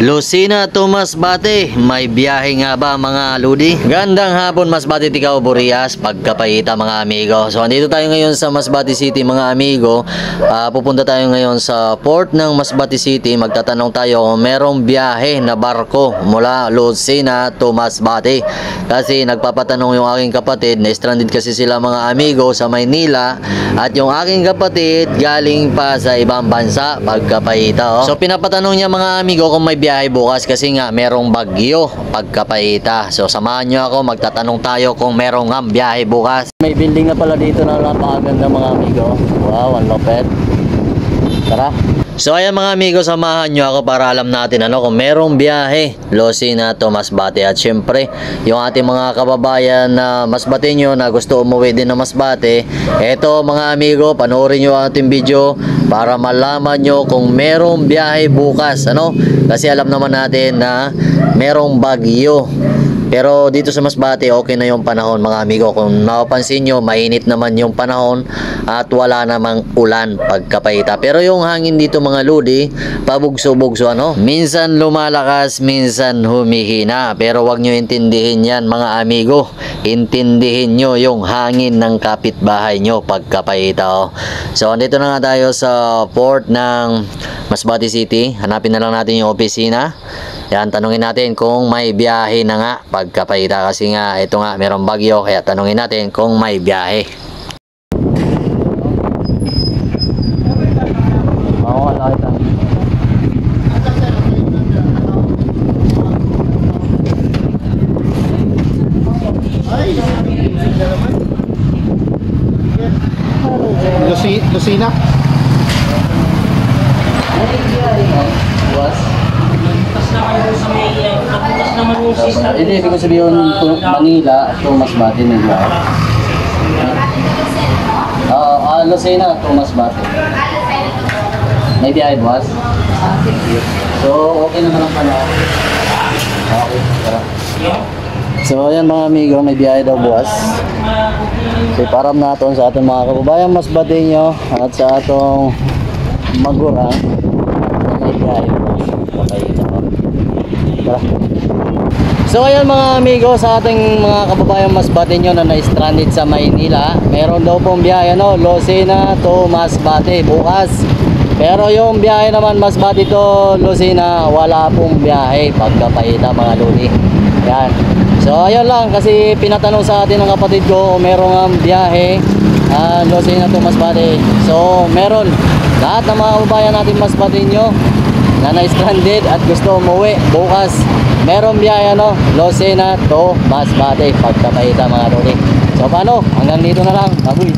Lucena to Masbate, may biyahe nga ba mga ludi? Gandang hapon Masbate, Ticao, Burias, pagkapayita mga amigo. So andito tayo ngayon sa Masbate City mga amigo. Pupunta tayo ngayon sa port ng Masbate City. Magtatanong tayo kung merong biyahe na barko mula Lucena to Masbate. Kasi nagpapatanong yung aking kapatid, na stranded kasi sila mga amigo sa Maynila. At yung aking kapatid galing pa sa ibang bansa, pagkapayita. So pinapatanong niya mga amigo kung may biyahe bukas kasi nga merong bagyo pagkapayita. So samahan nyo ako, magtatanong tayo kung merong nga biyahe bukas. May building na pala dito na napakaganda mga amigo. Wow, ang lupet. Tara. So ayan mga amigo, samahan nyo ako para alam natin kung merong biyahe Lucena to Masbate. At syempre yung ating mga kababayan na Masbateño na gusto umuwi din ng Masbate, eto mga amigo, panoorin nyo ang ating video para malaman nyo kung merong biyahe bukas. Kasi alam naman natin na merong bagyo. Pero dito sa Masbate, okay na yung panahon mga amigo. Kung napapansin nyo, mainit naman yung panahon at wala namang ulan pagkapayita. Pero yung hangin dito mga ludi, pabugso-bugso minsan lumalakas, minsan humihina. Pero wag nyo intindihin yan mga amigo. Intindihin nyo yung hangin ng kapitbahay nyo pagkapayita. So andito na nga tayo sa port ng Masbate City. Hanapin na lang natin yung opisina. Yan, tanungin natin kung may biyahe na nga pagkapayita kasi nga ito nga merong bagyo, kaya tanungin natin kung may biyahe. Lucena? Hindi, ibig sabihin Manila to Masbate na biyahe. Lucena to Masbate. May biyahe boss? So, okay naman ang panahon. Okay, tara. So, ayan mga amigo, may biyahe daw boss. So, param natin sa ating mga kababayan Masbateño at sa atong magurang may biyahe boss. Okay, tara. So ayan mga amigo, sa ating mga kababayan Masbateño na na-stranded sa Maynila, meron daw pong biyahe Lucena to Masbate bukas. Pero yung biyahe naman Masbate to Lucena, wala pong biyahe pagkapayita mga ludi. Yan. So ayun lang, kasi pinatanong sa atin ng kapatid ko kung merong biyahe Lucena to Masbate. So meron. Lahat ng mga kababayan natin Masbateño na na-stranded at gusto umuwi bukas, meron biyahe Lucena to Masbate pagkapayita mga lodi. So paano? Hanggang dito na lang. Baboy.